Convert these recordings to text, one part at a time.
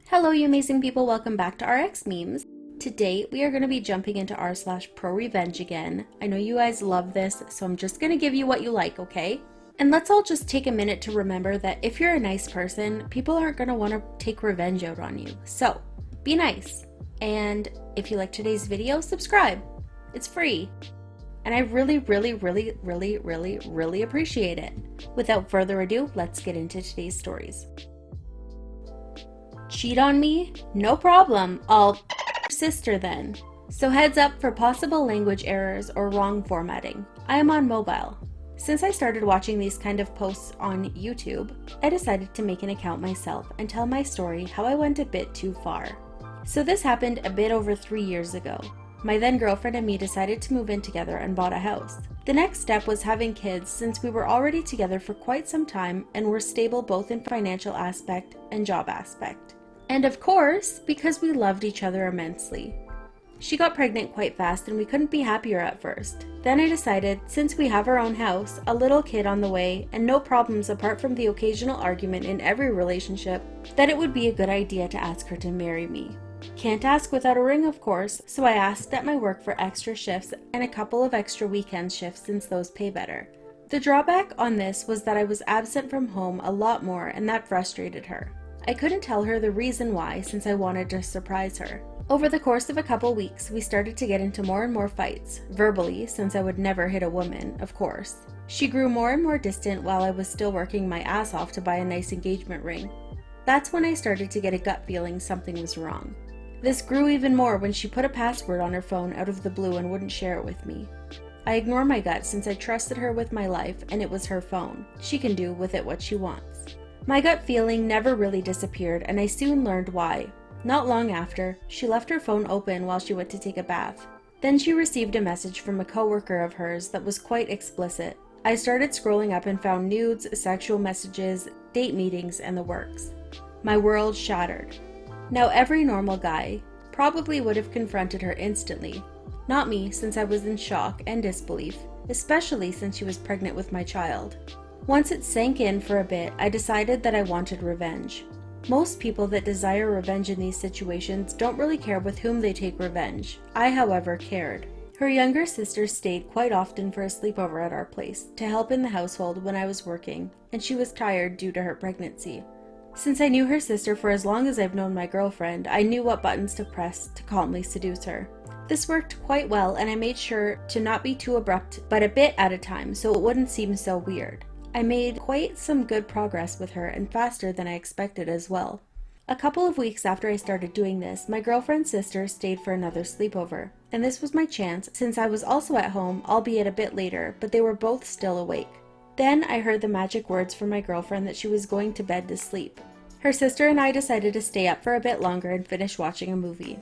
Hello, you amazing people. Welcome back to RXMemes. Today, we are going to be jumping into r/prorevenge again. I know you guys love this, so I'm just going to give you what you like, okay? And let's all just take a minute to remember that if you're a nice person, people aren't going to want to take revenge out on you. So, be nice. And if you like today's video, subscribe. It's free. And I really appreciate it. Without further ado, let's get into today's stories. Cheat on me? No problem. I'll sister then. So heads up for possible language errors or wrong formatting. I am on mobile. Since I started watching these kind of posts on YouTube, I decided to make an account myself and tell my story how I went a bit too far. So this happened a bit over 3 years ago. My then girlfriend and me decided to move in together and bought a house. The next step was having kids since we were already together for quite some time and were stable both in financial aspect and job aspect. And of course, because we loved each other immensely. She got pregnant quite fast and we couldn't be happier at first. Then I decided, since we have our own house, a little kid on the way, and no problems apart from the occasional argument in every relationship, that it would be a good idea to ask her to marry me. Can't ask without a ring, of course, so I asked at my work for extra shifts and a couple of extra weekend shifts since those pay better. The drawback on this was that I was absent from home a lot more and that frustrated her. I couldn't tell her the reason why since I wanted to surprise her. Over the course of a couple weeks, we started to get into more and more fights, verbally, since I would never hit a woman, of course. She grew more and more distant while I was still working my ass off to buy a nice engagement ring. That's when I started to get a gut feeling something was wrong. This grew even more when she put a password on her phone out of the blue and wouldn't share it with me. I ignore my gut since I trusted her with my life and it was her phone. She can do with it what she wants. My gut feeling never really disappeared and I soon learned why. Not long after, she left her phone open while she went to take a bath. Then she received a message from a coworker of hers that was quite explicit. I started scrolling up and found nudes, sexual messages, date meetings, and the works. My world shattered. Now every normal guy probably would have confronted her instantly. Not me, since I was in shock and disbelief, especially since she was pregnant with my child. Once it sank in for a bit, I decided that I wanted revenge. Most people that desire revenge in these situations don't really care with whom they take revenge. I, however, cared. Her younger sister stayed quite often for a sleepover at our place to help in the household when I was working, and she was tired due to her pregnancy. Since I knew her sister for as long as I've known my girlfriend, I knew what buttons to press to calmly seduce her. This worked quite well, and I made sure to not be too abrupt, but a bit at a time so it wouldn't seem so weird. I made quite some good progress with her and faster than I expected as well. A couple of weeks after I started doing this, my girlfriend's sister stayed for another sleepover, and this was my chance since I was also at home, albeit a bit later, but they were both still awake. Then I heard the magic words from my girlfriend that she was going to bed to sleep. Her sister and I decided to stay up for a bit longer and finish watching a movie.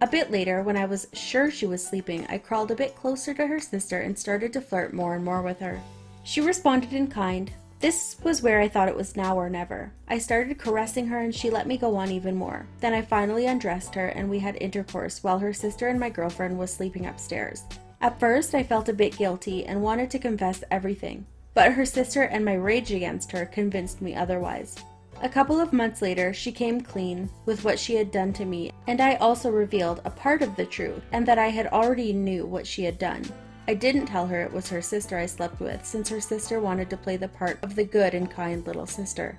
A bit later, when I was sure she was sleeping, I crawled a bit closer to her sister and started to flirt more and more with her. She responded in kind. This was where I thought it was now or never. I started caressing her and she let me go on even more. Then I finally undressed her and we had intercourse while her sister and my girlfriend was sleeping upstairs. At first, I felt a bit guilty and wanted to confess everything, but her sister and my rage against her convinced me otherwise. A couple of months later, she came clean with what she had done to me, and I also revealed a part of the truth and that I had already knew what she had done. I didn't tell her it was her sister I slept with, since her sister wanted to play the part of the good and kind little sister.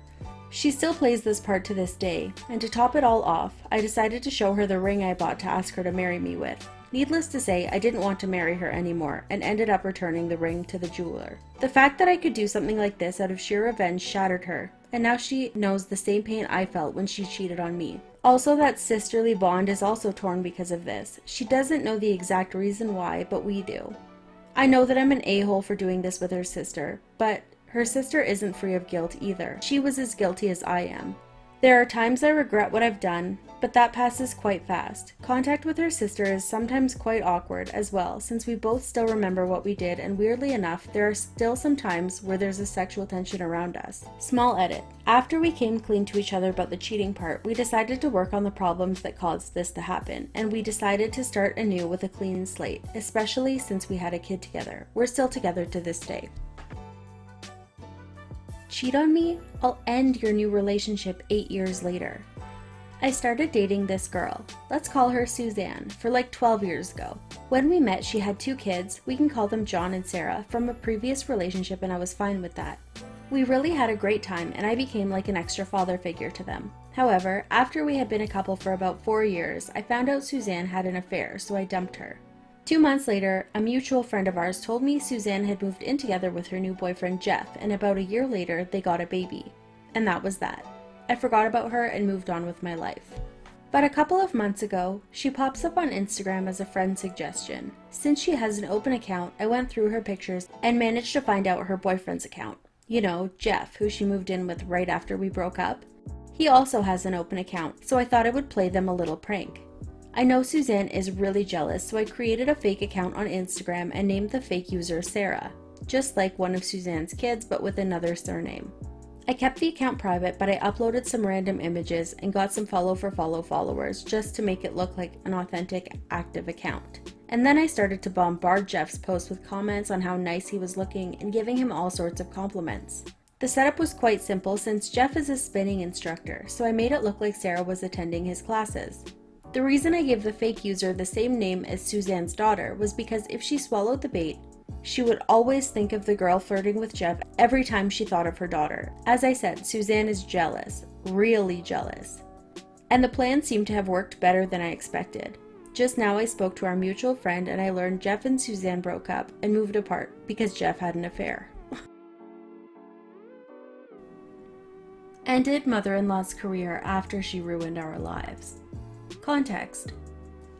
She still plays this part to this day, and to top it all off, I decided to show her the ring I bought to ask her to marry me with. Needless to say, I didn't want to marry her anymore, and ended up returning the ring to the jeweler. The fact that I could do something like this out of sheer revenge shattered her, and now she knows the same pain I felt when she cheated on me. Also, that sisterly bond is also torn because of this. She doesn't know the exact reason why, but we do. I know that I'm an a-hole for doing this with her sister, but her sister isn't free of guilt either. She was as guilty as I am. There are times I regret what I've done, but that passes quite fast. Contact with her sister is sometimes quite awkward as well, since we both still remember what we did, and weirdly enough, there are still some times where there's a sexual tension around us. Small edit. After we came clean to each other about the cheating part, we decided to work on the problems that caused this to happen, and we decided to start anew with a clean slate, especially since we had a kid together. We're still together to this day. Cheat on me? I'll end your new relationship 8 years later. I started dating this girl, let's call her Suzanne, for like 12 years ago. When we met, she had 2 kids, we can call them John and Sarah, from a previous relationship, and I was fine with that. We really had a great time, and I became like an extra father figure to them. However, after we had been a couple for about 4 years, I found out Suzanne had an affair, so I dumped her. 2 months later, a mutual friend of ours told me Suzanne had moved in together with her new boyfriend Jeff, and about a year later, they got a baby. And that was that. I forgot about her and moved on with my life. But a couple of months ago, she pops up on Instagram as a friend suggestion. Since she has an open account, I went through her pictures and managed to find out her boyfriend's account. You know, Jeff, who she moved in with right after we broke up. He also has an open account, so I thought I would play them a little prank. I know Suzanne is really jealous, so I created a fake account on Instagram and named the fake user Sarah, just like one of Suzanne's kids but with another surname. I kept the account private, but I uploaded some random images and got some follow for follow followers just to make it look like an authentic, active account. And then I started to bombard Jeff's posts with comments on how nice he was looking and giving him all sorts of compliments. The setup was quite simple since Jeff is a spinning instructor, so I made it look like Sarah was attending his classes. The reason I gave the fake user the same name as Suzanne's daughter was because if she swallowed the bait, she would always think of the girl flirting with Jeff every time she thought of her daughter. As I said, Suzanne is jealous, really jealous. And the plan seemed to have worked better than I expected. Just now I spoke to our mutual friend and I learned Jeff and Suzanne broke up and moved apart because Jeff had an affair. Ended mother-in-law's career after she ruined our lives. Context.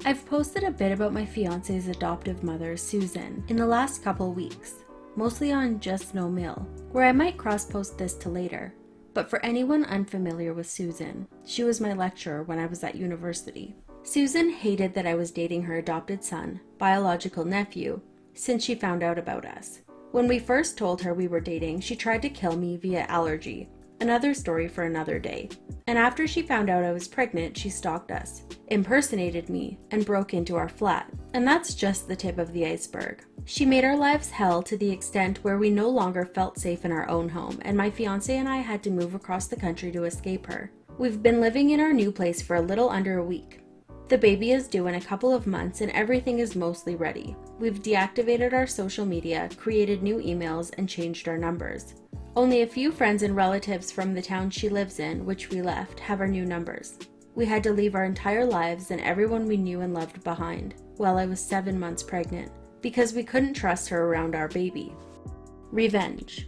I've posted a bit about my fiance's adoptive mother, Susan, in the last couple weeks, mostly on Just No Mill, where I might cross-post this to later. But for anyone unfamiliar with Susan, she was my lecturer when I was at university. Susan hated that I was dating her adopted son, biological nephew, since she found out about us. When we first told her we were dating, she tried to kill me via allergy. Another story for another day. And after she found out I was pregnant, she stalked us, impersonated me, and broke into our flat. And that's just the tip of the iceberg. She made our lives hell to the extent where we no longer felt safe in our own home, and my fiance and I had to move across the country to escape her. We've been living in our new place for a little under a week. The baby is due in a couple of months and everything is mostly ready. We've deactivated our social media, created new emails, and changed our numbers. Only a few friends and relatives from the town she lives in, which we left, have our new numbers. We had to leave our entire lives and everyone we knew and loved behind, while I was 7 months pregnant, because we couldn't trust her around our baby. Revenge.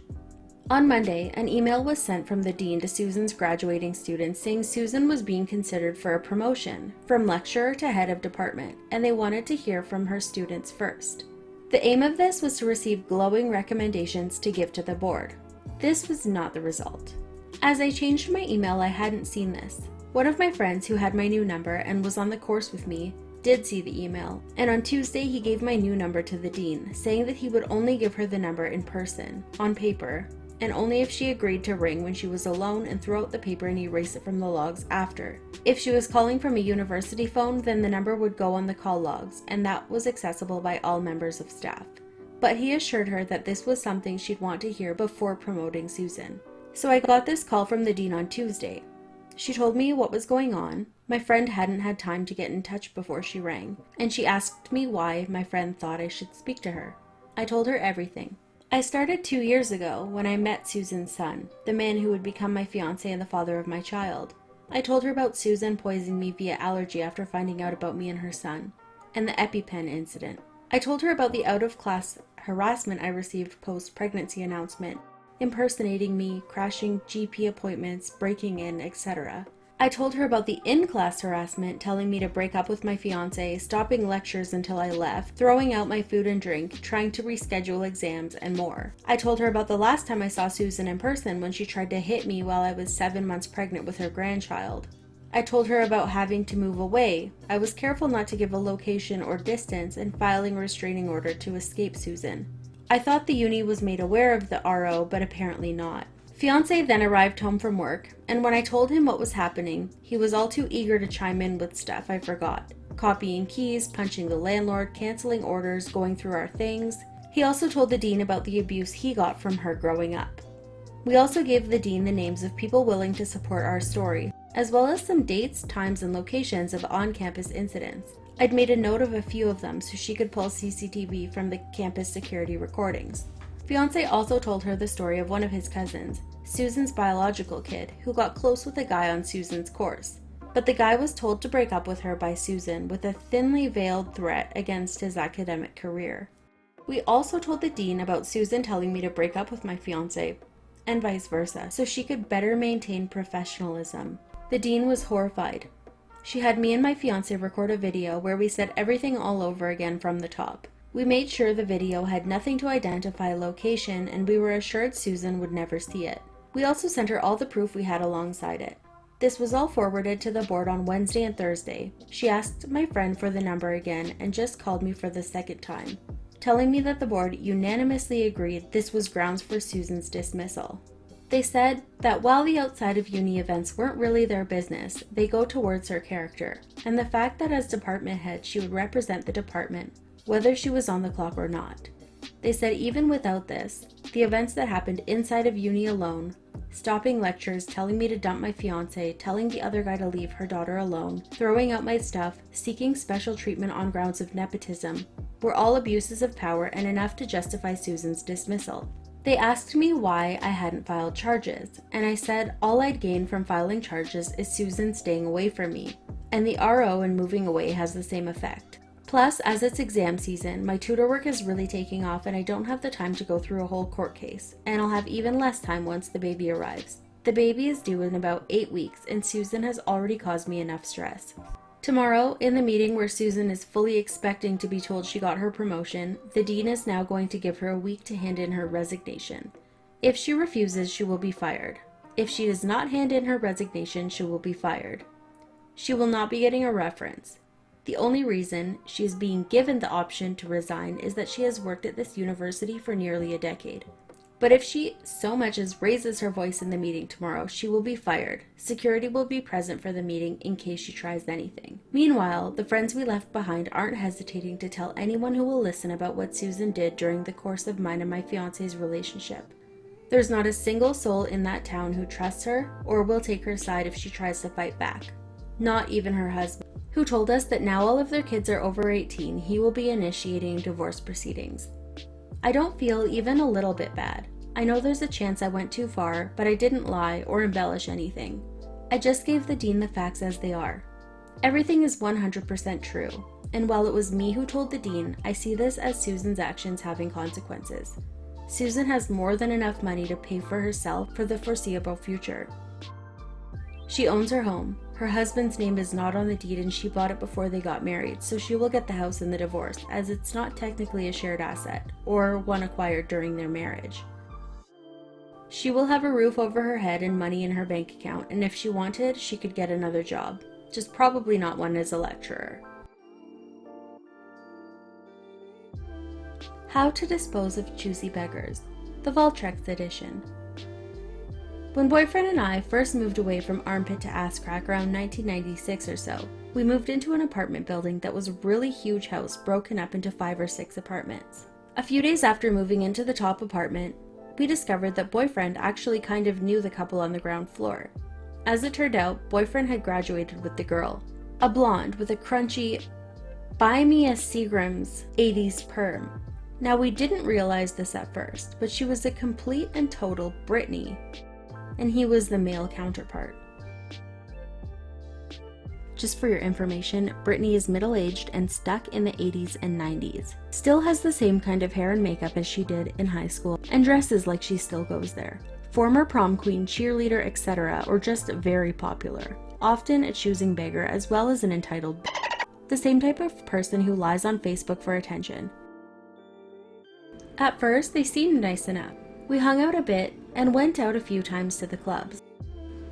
On Monday, an email was sent from the dean to Susan's graduating students saying Susan was being considered for a promotion, from lecturer to head of department, and they wanted to hear from her students first. The aim of this was to receive glowing recommendations to give to the board. This was not the result. As I changed my email, I hadn't seen this. One of my friends who had my new number and was on the course with me did see the email, and on Tuesday he gave my new number to the dean, saying that he would only give her the number in person, on paper, and only if she agreed to ring when she was alone and throw out the paper and erase it from the logs after. If she was calling from a university phone, then the number would go on the call logs, and that was accessible by all members of staff. But he assured her that this was something she'd want to hear before promoting Susan. So I got this call from the dean on Tuesday. She told me what was going on. My friend hadn't had time to get in touch before she rang, and she asked me why my friend thought I should speak to her. I told her everything. I started 2 years ago when I met Susan's son, the man who would become my fiancé and the father of my child. I told her about Susan poisoning me via allergy after finding out about me and her son, and the EpiPen incident. I told her about the out-of-class harassment I received post-pregnancy announcement, impersonating me, crashing GP appointments, breaking in, etc. I told her about the in-class harassment, telling me to break up with my fiancé, stopping lectures until I left, throwing out my food and drink, trying to reschedule exams, and more. I told her about the last time I saw Susan in person when she tried to hit me while I was 7 months pregnant with her grandchild. I told her about having to move away. I was careful not to give a location or distance and filing a restraining order to escape Susan. I thought the uni was made aware of the RO, but apparently not. Fiancé then arrived home from work, and when I told him what was happening, he was all too eager to chime in with stuff I forgot. Copying keys, punching the landlord, canceling orders, going through our things. He also told the dean about the abuse he got from her growing up. We also gave the dean the names of people willing to support our story, as well as some dates, times, and locations of on-campus incidents. I'd made a note of a few of them so she could pull CCTV from the campus security recordings. Fiance also told her the story of one of his cousins, Susan's biological kid, who got close with a guy on Susan's course. But the guy was told to break up with her by Susan with a thinly veiled threat against his academic career. We also told the dean about Susan telling me to break up with my fiance, and vice versa, so she could better maintain professionalism. The dean was horrified. She had me and my fiance record a video where we said everything all over again from the top. We made sure the video had nothing to identify a location, and we were assured Susan would never see it. We also sent her all the proof we had alongside it. This was all forwarded to the board on Wednesday and Thursday. She asked my friend for the number again and just called me for the second time, telling me that the board unanimously agreed this was grounds for Susan's dismissal. They said that while the outside of uni events weren't really their business, they go towards her character, and the fact that as department head she would represent the department, whether she was on the clock or not. They said even without this, the events that happened inside of uni alone, stopping lectures, telling me to dump my fiance, telling the other guy to leave her daughter alone, throwing out my stuff, seeking special treatment on grounds of nepotism, were all abuses of power and enough to justify Susan's dismissal. They asked me why I hadn't filed charges, and I said all I'd gain from filing charges is Susan staying away from me, and the RO and moving away has the same effect. Plus, as it's exam season, my tutor work is really taking off and I don't have the time to go through a whole court case, and I'll have even less time once the baby arrives. The baby is due in about 8 weeks, and Susan has already caused me enough stress. Tomorrow, in the meeting where Susan is fully expecting to be told she got her promotion, the dean is now going to give her a week to hand in her resignation. If she refuses, she will be fired. If she does not hand in her resignation, she will be fired. She will not be getting a reference. The only reason she is being given the option to resign is that she has worked at this university for nearly a decade. But if she so much as raises her voice in the meeting tomorrow, she will be fired. Security will be present for the meeting in case she tries anything. Meanwhile, the friends we left behind aren't hesitating to tell anyone who will listen about what Susan did during the course of mine and my fiance's relationship. There's not a single soul in that town who trusts her or will take her side if she tries to fight back. Not even her husband, who told us that now all of their kids are over 18, he will be initiating divorce proceedings. I don't feel even a little bit bad. I know there's a chance I went too far, but I didn't lie or embellish anything. I just gave the dean the facts as they are. Everything is 100% true, and while it was me who told the dean, I see this as Susan's actions having consequences. Susan has more than enough money to pay for herself for the foreseeable future. She owns her home. Her husband's name is not on the deed and she bought it before they got married, so she will get the house in the divorce, as it's not technically a shared asset, or one acquired during their marriage. She will have a roof over her head and money in her bank account, and if she wanted, she could get another job, just probably not one as a lecturer. How to dispose of choosy beggars, the Valtrex edition. When boyfriend and I first moved away from Armpit to Ass Crack around 1996 or so, we moved into an apartment building that was a really huge house broken up into 5 or 6 apartments. A few days after moving into the top apartment, we discovered that boyfriend actually kind of knew the couple on the ground floor. As it turned out, boyfriend had graduated with the girl, a blonde with a crunchy, buy me a Seagram's 80s perm. Now we didn't realize this at first, but she was a complete and total Britney, and he was the male counterpart. Just for your information, Britney is middle-aged and stuck in the 80s and 90s. Still has the same kind of hair and makeup as she did in high school, and dresses like she still goes there. Former prom queen, cheerleader, etc., or just very popular. Often a choosing beggar as well as an entitled the same type of person who lies on Facebook for attention. At first, they seemed nice enough. We hung out a bit and went out a few times to the clubs.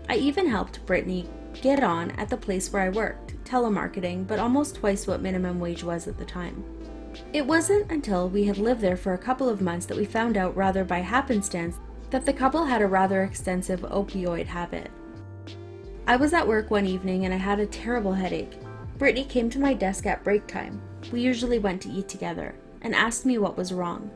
I even helped Britney get on at the place where I worked, telemarketing, but almost twice what minimum wage was at the time. It wasn't until we had lived there for a couple of months that we found out, rather by happenstance, that the couple had a rather extensive opioid habit. I was at work one evening and I had a terrible headache. Britney came to my desk at break time, we usually went to eat together, and asked me what was wrong.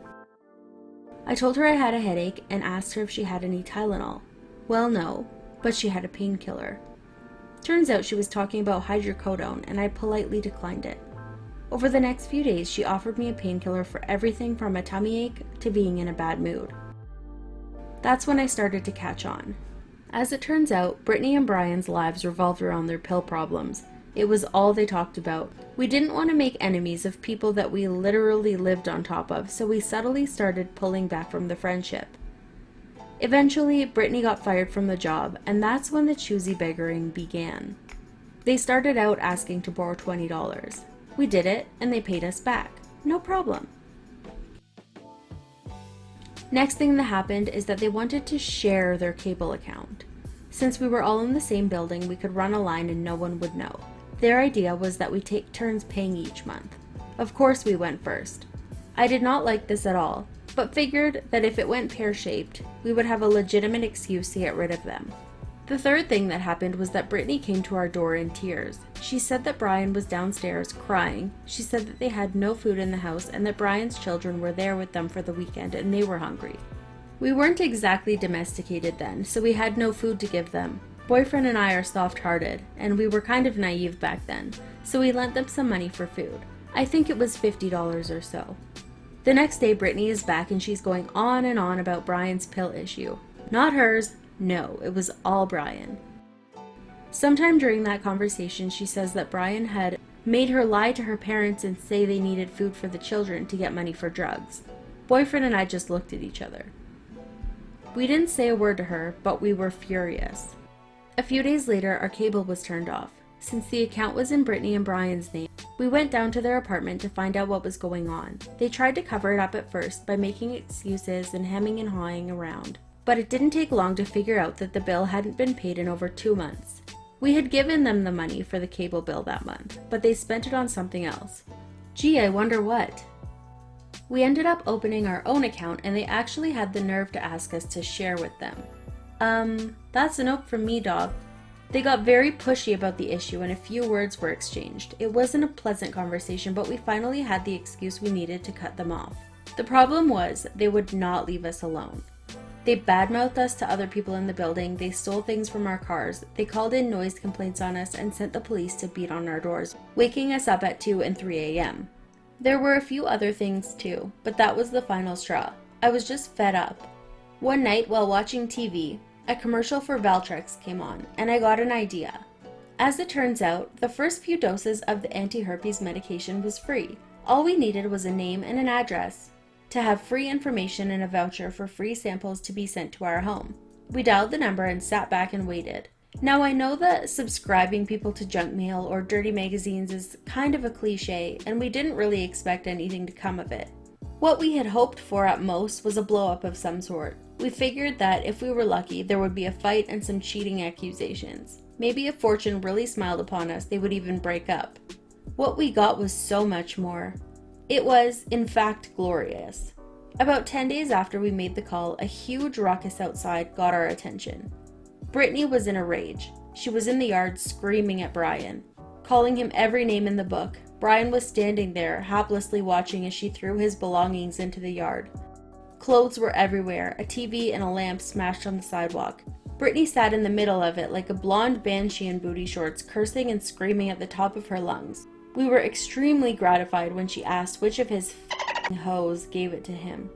I told her I had a headache and asked her if she had any Tylenol. Well, no, but she had a painkiller. Turns out she was talking about hydrocodone and I politely declined it. Over the next few days, she offered me a painkiller for everything from a tummy ache to being in a bad mood. That's when I started to catch on. As it turns out, Brittany and Brian's lives revolved around their pill problems. It was all they talked about. We didn't want to make enemies of people that we literally lived on top of, so we subtly started pulling back from the friendship. Eventually, Brittany got fired from the job, and that's when the choosy beggaring began. They started out asking to borrow $20. We did it, and they paid us back. No problem. Next thing that happened is that they wanted to share their cable account. Since we were all in the same building, we could run a line and no one would know. Their idea was that we take turns paying each month. Of course we went first. I did not like this at all, but figured that if it went pear-shaped, we would have a legitimate excuse to get rid of them. The third thing that happened was that Brittany came to our door in tears. She said that Brian was downstairs crying. She said that they had no food in the house and that Brian's children were there with them for the weekend and they were hungry. We weren't exactly domesticated then, so we had no food to give them. Boyfriend and I are soft-hearted, and we were kind of naive back then, so we lent them some money for food. I think it was $50 or so. The next day, Brittany is back and she's going on and on about Brian's pill issue. Not hers. No, it was all Brian. Sometime during that conversation, she says that Brian had made her lie to her parents and say they needed food for the children to get money for drugs. Boyfriend and I just looked at each other. We didn't say a word to her, but we were furious. A few days later, our cable was turned off. Since the account was in Brittany and Brian's name, we went down to their apartment to find out what was going on. They tried to cover it up at first by making excuses and hemming and hawing around, but it didn't take long to figure out that the bill hadn't been paid in over 2 months. We had given them the money for the cable bill that month, but they spent it on something else. Gee, I wonder what. We ended up opening our own account and they actually had the nerve to ask us to share with them. That's a nope from me, dog. They got very pushy about the issue and a few words were exchanged. It wasn't a pleasant conversation, but we finally had the excuse we needed to cut them off. The problem was they would not leave us alone. They badmouthed us to other people in the building, they stole things from our cars, they called in noise complaints on us and sent the police to beat on our doors, waking us up at 2 and 3 a.m. There were a few other things too, but that was the final straw. I was just fed up. One night while watching TV, a commercial for Valtrex came on, and I got an idea. As it turns out, the first few doses of the anti-herpes medication was free. All we needed was a name and an address to have free information and a voucher for free samples to be sent to our home. We dialed the number and sat back and waited. Now I know that subscribing people to junk mail or dirty magazines is kind of a cliche, and we didn't really expect anything to come of it. What we had hoped for at most was a blow-up of some sort. We figured that if we were lucky, there would be a fight and some cheating accusations. Maybe if fortune really smiled upon us, they would even break up. What we got was so much more. It was, in fact, glorious. About 10 days after we made the call, a huge ruckus outside got our attention. Brittany was in a rage. She was in the yard screaming at Brian, calling him every name in the book. Brian was standing there, haplessly watching as she threw his belongings into the yard. Clothes were everywhere, a TV and a lamp smashed on the sidewalk. Brittany sat in the middle of it like a blonde banshee in booty shorts, cursing and screaming at the top of her lungs. We were extremely gratified when she asked which of his f***ing hoes gave it to him.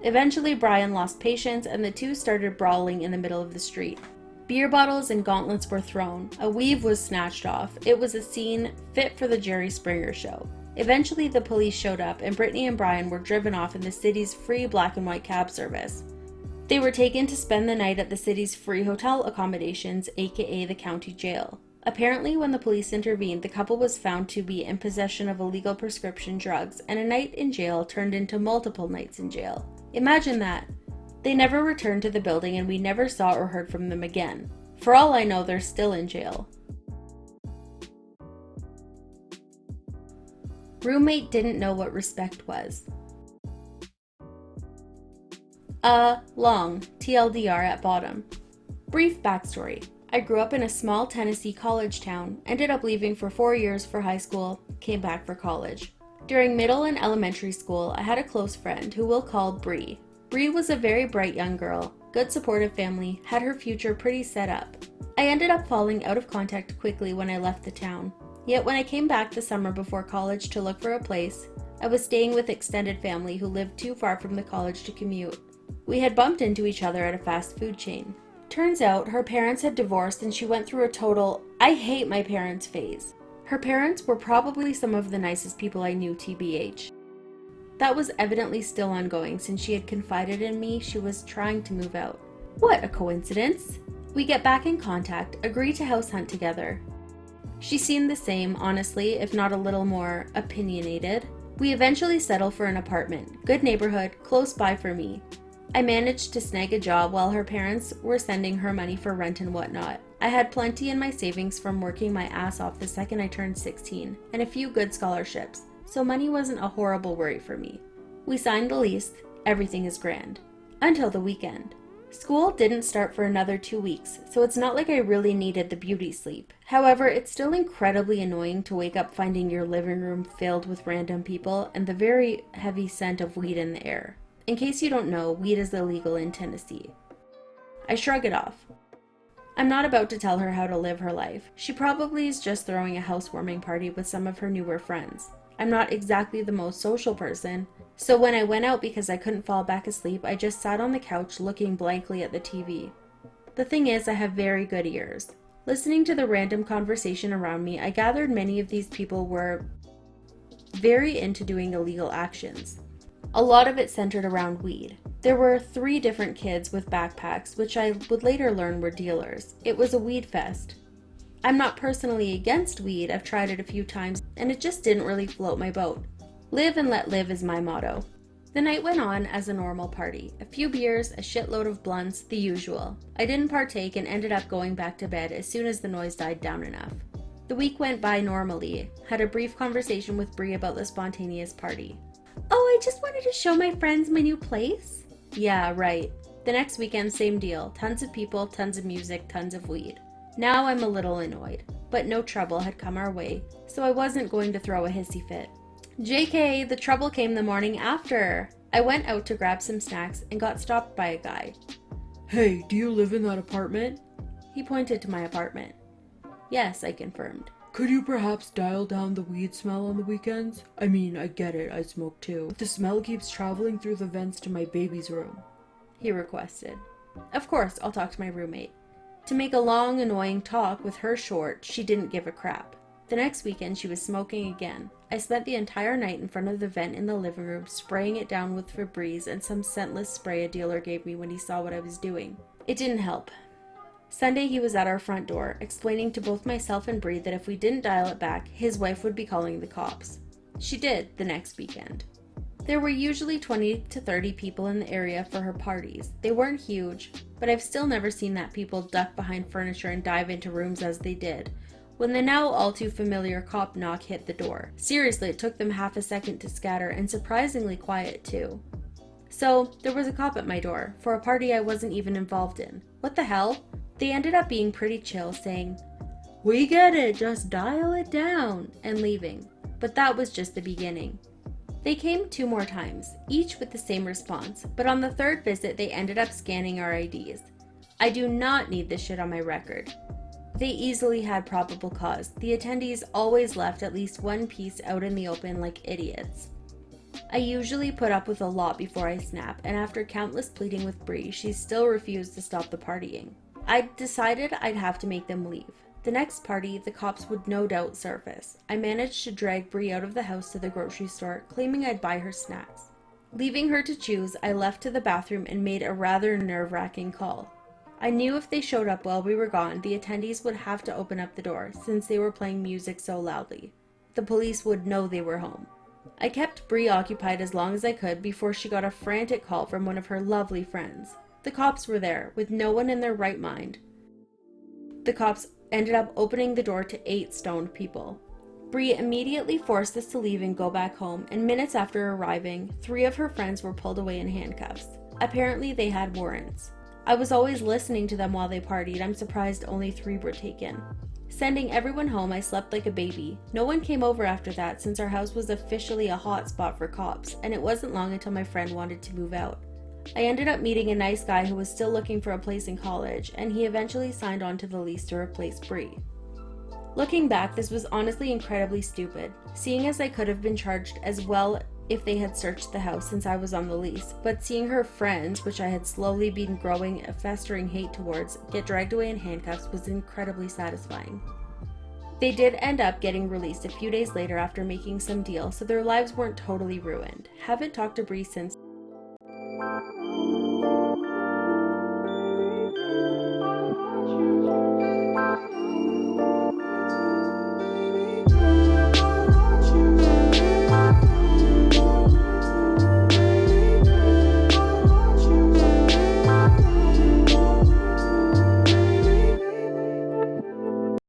Eventually, Brian lost patience and the two started brawling in the middle of the street. Beer bottles and gauntlets were thrown. A weave was snatched off. It was a scene fit for the Jerry Springer show. Eventually, the police showed up and Brittany and Brian were driven off in the city's free black and white cab service. They were taken to spend the night at the city's free hotel accommodations, aka the county jail. Apparently, when the police intervened, the couple was found to be in possession of illegal prescription drugs, and a night in jail turned into multiple nights in jail. Imagine that. They never returned to the building and we never saw or heard from them again. For all I know, they're still in jail. Roommate didn't know what respect was. Long, TLDR at bottom. Brief backstory. I grew up in a small Tennessee college town, ended up leaving for 4 years for high school, came back for college. During middle and elementary school, I had a close friend who we'll call Bree. Bree was a very bright young girl. good supportive family, had her future pretty set up. I ended up falling out of contact quickly when I left the town. Yet when I came back the summer before college to look for a place, I was staying with extended family who lived too far from the college to commute. We had bumped into each other at a fast food chain. Turns out her parents had divorced and she went through a total "I hate my parents" phase. Her parents were probably some of the nicest people I knew, TBH. That was evidently still ongoing since she had confided in me she was trying to move out. What a coincidence! We get back in contact, agree to house hunt together. She seemed the same, honestly, if not a little more opinionated. We eventually settle for an apartment, good neighborhood, close by for me. I managed to snag a job while her parents were sending her money for rent and whatnot. I had plenty in my savings from working my ass off the second I turned 16, and a few good scholarships, so money wasn't a horrible worry for me. We signed the lease, everything is grand. Until the weekend. School didn't start for another 2 weeks, so it's not like I really needed the beauty sleep. However, it's still incredibly annoying to wake up finding your living room filled with random people and the very heavy scent of weed in the air. In case you don't know, weed is illegal in Tennessee. I shrug it off. I'm not about to tell her how to live her life. She probably is just throwing a housewarming party with some of her newer friends. I'm not exactly the most social person, so when I went out because I couldn't fall back asleep, I just sat on the couch looking blankly at the TV. The thing is, I have very good ears. Listening to the random conversation around me, I gathered many of these people were very into doing illegal actions. A lot of it centered around weed. There were 3 different kids with backpacks, which I would later learn were dealers. It was a weed fest. I'm not personally against weed, I've tried it a few times, and it just didn't really float my boat. Live and let live is my motto. The night went on as a normal party. A few beers, a shitload of blunts, the usual. I didn't partake and ended up going back to bed as soon as the noise died down enough. The week went by normally. Had a brief conversation with Bree about the spontaneous party. Oh, I just wanted to show my friends my new place. Yeah, right. The next weekend, same deal. Tons of people, tons of music, tons of weed. Now I'm a little annoyed, but no trouble had come our way, so I wasn't going to throw a hissy fit. JK, the trouble came the morning after. I went out to grab some snacks and got stopped by a guy. Hey, do you live in that apartment? He pointed to my apartment. Yes, I confirmed. Could you perhaps dial down the weed smell on the weekends? I mean, I get it, I smoke too. But the smell keeps traveling through the vents to my baby's room. He requested. Of course, I'll talk to my roommate. To make a long, annoying talk with her short, she didn't give a crap. The next weekend, she was smoking again. I spent the entire night in front of the vent in the living room, spraying it down with Febreze and some scentless spray a dealer gave me when he saw what I was doing. It didn't help. Sunday, he was at our front door, explaining to both myself and Bree that if we didn't dial it back, his wife would be calling the cops. She did the next weekend. There were usually 20 to 30 people in the area for her parties. They weren't huge, but I've still never seen that people duck behind furniture and dive into rooms as they did when the now all too familiar cop knock hit the door. Seriously, it took them half a second to scatter, and surprisingly quiet too. So, there was a cop at my door, for a party I wasn't even involved in. What the hell? They ended up being pretty chill, saying, "We get it, just dial it down," and leaving. But that was just the beginning. They came 2 more times, each with the same response, but on the 3rd visit they ended up scanning our IDs. I do not need this shit on my record. They easily had probable cause. The attendees always left at least one piece out in the open like idiots. I usually put up with a lot before I snap, and after countless pleading with Bree, she still refused to stop the partying. I decided I'd have to make them leave. The next party, the cops would no doubt surface. I managed to drag Bree out of the house to the grocery store, claiming I'd buy her snacks. Leaving her to choose, I left to the bathroom and made a rather nerve-wracking call. I knew if they showed up while we were gone, the attendees would have to open up the door, since they were playing music so loudly. The police would know they were home. I kept Bree occupied as long as I could before she got a frantic call from one of her lovely friends. The cops were there, with no one in their right mind. The cops ended up opening the door to 8 stoned people. Bree immediately forced us to leave and go back home, and minutes after arriving, 3 of her friends were pulled away in handcuffs. Apparently they had warrants. I was always listening to them while they partied. I'm surprised only 3 were taken. Sending everyone home, I slept like a baby. No one came over after that since our house was officially a hot spot for cops, and it wasn't long until my friend wanted to move out. I ended up meeting a nice guy who was still looking for a place in college, and he eventually signed on to the lease to replace Bree. Looking back, this was honestly incredibly stupid, seeing as I could have been charged as well if they had searched the house since I was on the lease, but seeing her friends, which I had slowly been growing a festering hate towards, get dragged away in handcuffs was incredibly satisfying. They did end up getting released a few days later after making some deal, so their lives weren't totally ruined. Haven't talked to Bree since